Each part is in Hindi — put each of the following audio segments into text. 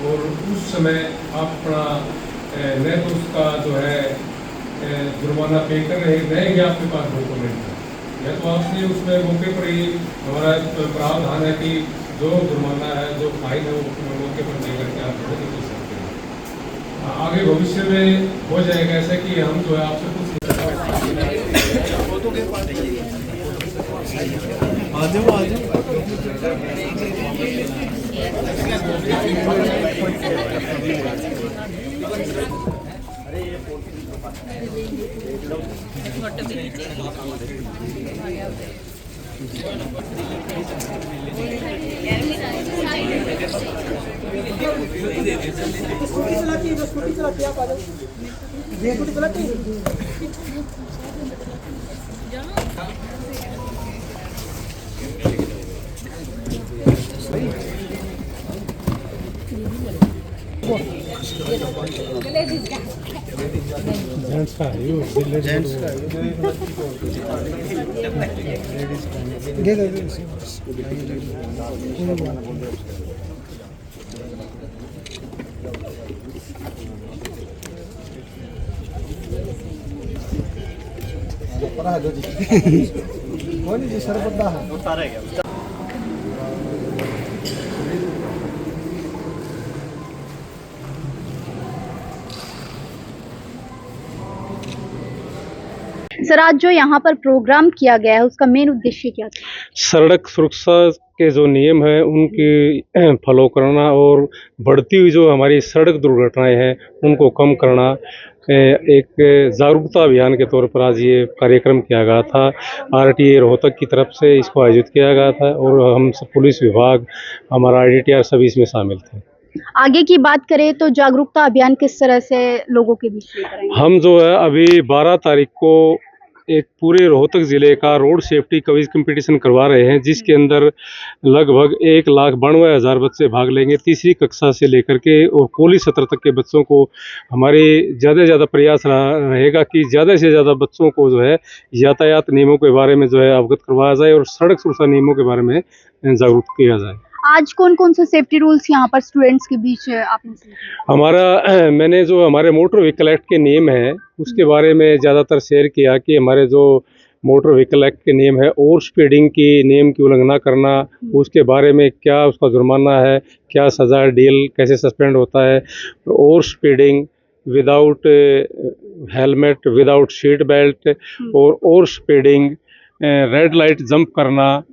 और उस समय आप अपना न तो उसका जो है जुर्माना पे कर रहे, न ही आपके पास डॉक्यूमेंट है, या तो आपने उसमें मौके पर ही हमारा प्रावधान है कि जो जुर्माना है, जो फाइन है, वो मौके पर दे करके आप भुगत कर सकते हैं। आगे भविष्य में हो जाएगा ऐसा कि हम जो है आपसे कुछ जेंट्स का सर, आज जो यहाँ पर प्रोग्राम किया गया है उसका मेन उद्देश्य क्या था? सड़क सुरक्षा के जो नियम हैं उनकी फॉलो करना और बढ़ती हुई जो हमारी सड़क दुर्घटनाएं हैं उनको कम करना, एक जागरूकता अभियान के तौर पर आज ये कार्यक्रम किया गया था। आरटीए रोहतक की तरफ से इसको आयोजित किया गया था और हम सब पुलिस विभाग, हमारा आईडीटीआर सभी इसमें शामिल थे। आगे की बात करें तो जागरूकता अभियान किस तरह से लोगों के बीच में करेंगे? हम जो है अभी 12 तारीख को एक पूरे रोहतक ज़िले का रोड सेफ्टी क्विज कंपटीशन करवा रहे हैं, जिसके अंदर लगभग 1,92,000 बच्चे भाग लेंगे, तीसरी कक्षा से लेकर के और कॉलेज सत्र तक के बच्चों को। हमारे ज़्यादा से ज़्यादा प्रयास रहेगा कि ज़्यादा से ज़्यादा बच्चों को जो है यातायात नियमों के बारे में जो है अवगत करवाया जाए और सड़क सुरक्षा नियमों के बारे में जागरूक किया जाए। आज कौन कौन से सेफ्टी रूल्स यहाँ पर स्टूडेंट्स के बीच आपने सीखे? हमारा मैंने जो हमारे मोटर व्हीकल एक्ट के नियम है उसके बारे में ज़्यादातर शेयर किया कि हमारे जो मोटर व्हीकल एक्ट के नियम है, ओवर स्पीडिंग की नियम की उल्लंघना करना, उसके बारे में क्या उसका जुर्माना है, क्या सज़ा, डील कैसे सस्पेंड होता है, over speeding without helmet, without seat belt और over speeding, red light jump करना,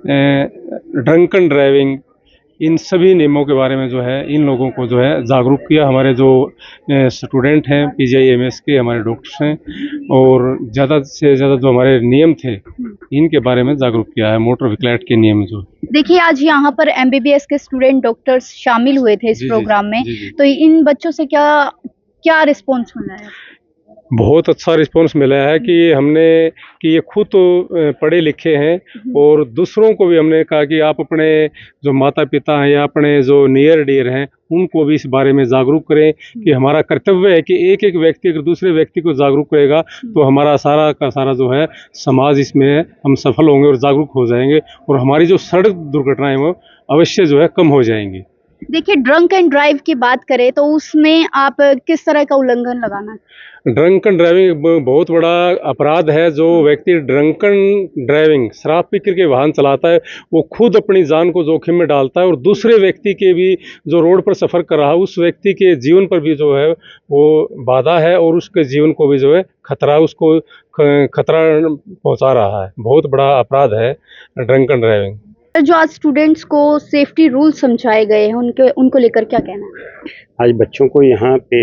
ड्रंकन ड्राइविंग, इन सभी नियमों के बारे में जो है इन लोगों को जो है जागरूक किया। हमारे जो स्टूडेंट हैं पीजीआईएमएस के, हमारे डॉक्टर्स हैं, और ज़्यादा से ज़्यादा जो हमारे नियम थे इनके बारे में जागरूक किया है, मोटर व्हीकल एक्ट के नियम जो। देखिए, आज यहाँ पर एमबीबीएस के स्टूडेंट डॉक्टर्स शामिल हुए थे इस प्रोग्राम में, तो इन बच्चों से क्या क्या रिस्पॉन्स मिला है? बहुत अच्छा रिस्पांस मिला है कि ये खुद तो पढ़े लिखे हैं और दूसरों को भी हमने कहा कि आप अपने जो माता पिता हैं या अपने जो नियर डियर हैं उनको भी इस बारे में जागरूक करें कि हमारा कर्तव्य है कि एक एक व्यक्ति अगर दूसरे व्यक्ति को जागरूक करेगा तो हमारा सारा का सारा जो है समाज इसमें हम सफल होंगे और जागरूक हो जाएंगे और हमारी जो सड़क दुर्घटनाएं वो अवश्य जो है कम हो जाएंगी। देखिए, ड्रंक एंड ड्राइव की बात करें तो उसमें आप किस तरह का उल्लंघन लगाना? ड्रंकन ड्राइविंग बहुत बड़ा अपराध है। जो व्यक्ति ड्रंकन ड्राइविंग, शराब पी करके वाहन चलाता है, वो खुद अपनी जान को जोखिम में डालता है और दूसरे व्यक्ति के भी जो रोड पर सफ़र कर रहा है उस व्यक्ति के जीवन पर भी जो है वो बाधा है और उसके जीवन को भी जो है खतरा, उसको खतरा पहुंचा रहा है। बहुत बड़ा अपराध है ड्रंकन ड्राइविंग। जो आज स्टूडेंट्स को सेफ्टी रूल समझाए गए हैं उनको लेकर क्या कहना है? आज बच्चों को यहाँ पे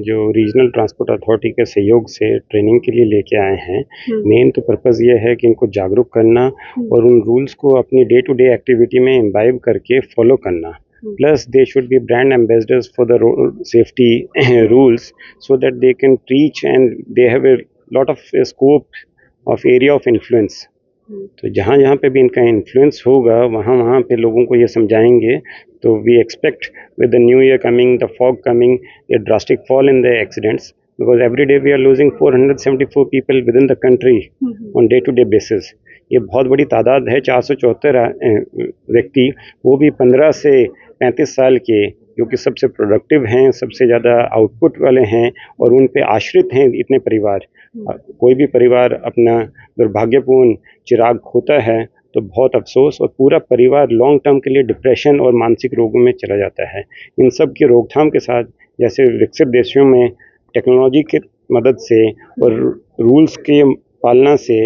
जो रीजनल ट्रांसपोर्ट अथॉरिटी के सहयोग से ट्रेनिंग के लिए लेके आए हैं। मेन तो पर्पज़ ये है कि इनको जागरूक करना और उन रूल्स को अपनी डे टू डे एक्टिविटी में इम्बाइब करके फॉलो करना। Plus they should be brand ambassadors for the road safety rules so that they can preach and they have a lot of scope of area of influence. तो जहाँ जहाँ पे भी इनका इन्फ्लुएंस होगा वहाँ वहाँ पे लोगों को ये समझाएंगे। तो we expect with the new year coming, the fog coming, a drastic fall in the accidents because every day we are losing 474 people within the country on day to day basis. ये बहुत बड़ी तादाद है। 474 व्यक्ति, वो भी 15 से 35 साल के जो कि सबसे प्रोडक्टिव हैं, सबसे ज़्यादा आउटपुट वाले हैं और उन पे आश्रित हैं इतने परिवार। कोई भी परिवार अपना दुर्भाग्यपूर्ण चिराग खोता है तो बहुत अफसोस, और पूरा परिवार लॉन्ग टर्म के लिए डिप्रेशन और मानसिक रोगों में चला जाता है। इन सब की रोकथाम के साथ जैसे विकसित देशों में टेक्नोलॉजी की मदद से और रूल्स के पालना से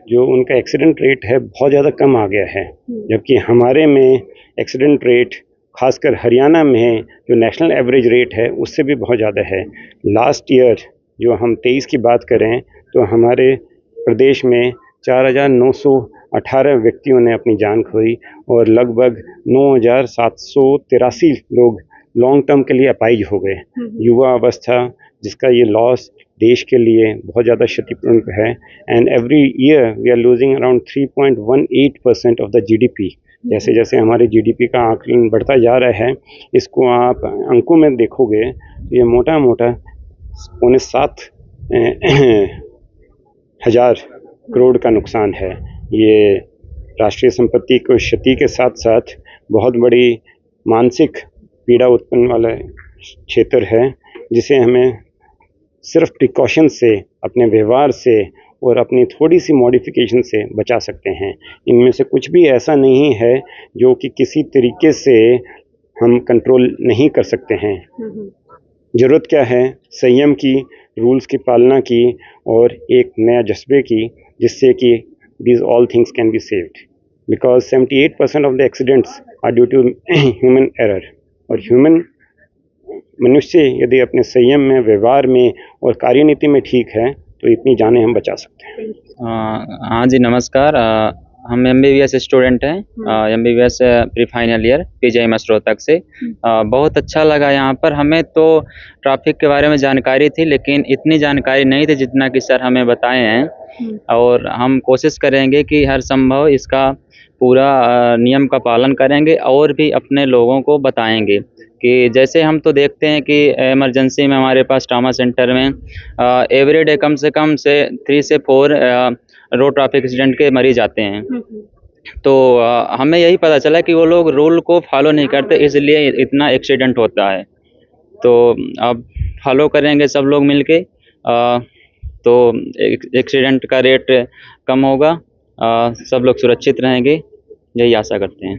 जो उनका एक्सीडेंट रेट है बहुत ज़्यादा कम आ गया है, जबकि हमारे में एक्सीडेंट रेट खासकर हरियाणा में जो नेशनल एवरेज रेट है उससे भी बहुत ज़्यादा है। लास्ट ईयर जो हम 23 की बात करें तो हमारे प्रदेश में 4,918 व्यक्तियों ने अपनी जान खोई और लगभग 9,783 लोग लॉन्ग टर्म के लिए अपाहिज हो गए। युवा अवस्था जिसका ये लॉस देश के लिए बहुत ज़्यादा क्षतिपूर्ण है। And every year we are losing around 3.18% of the GDP। जैसे जैसे हमारे GDP का आकलन बढ़ता जा रहा है, इसको आप अंकों में देखोगे तो ये मोटा मोटा 6.7 हजार करोड़ का नुकसान है। ये राष्ट्रीय संपत्ति को क्षति के साथ साथ बहुत बड़ी मानसिक पीड़ा उत्पन्न वाला क्षेत्र है, जिसे हमें सिर्फ प्रिकॉशन से, अपने व्यवहार से और अपनी थोड़ी सी मॉडिफिकेशन से बचा सकते हैं। इनमें से कुछ भी ऐसा नहीं है जो कि किसी तरीके से हम कंट्रोल नहीं कर सकते हैं। ज़रूरत क्या है? संयम की, रूल्स की पालना की और एक नया जज्बे की, जिससे कि these all things can be saved, because 78% of the accidents are due to human error। और मनुष्य यदि अपने संयम में, व्यवहार में और कार्यनीति में ठीक है तो इतनी जानें हम बचा सकते हैं। हाँ जी, नमस्कार। हम MBBS स्टूडेंट हैं, MBBS pre final year PGIMS Rohtak से। बहुत अच्छा लगा यहाँ पर। हमें तो ट्रैफिक के बारे में जानकारी थी, लेकिन इतनी जानकारी नहीं थी जितना कि सर हमें बताए हैं। और हम कोशिश करेंगे कि हर संभव इसका पूरा नियम का पालन करेंगे और भी अपने लोगों को बताएंगे कि जैसे हम तो देखते हैं कि इमरजेंसी में हमारे पास ट्रॉमा सेंटर में एवरीडे कम से 3 से 4 रोड ट्रैफिक एक्सीडेंट के मरीज आते हैं। तो हमें यही पता चला कि वो लोग रूल को फॉलो नहीं करते, इसलिए इतना एक्सीडेंट होता है। तो अब फॉलो करेंगे सब लोग मिलके, तो एक्सीडेंट का रेट कम होगा, सब लोग सुरक्षित रहेंगे, यही आशा करते हैं।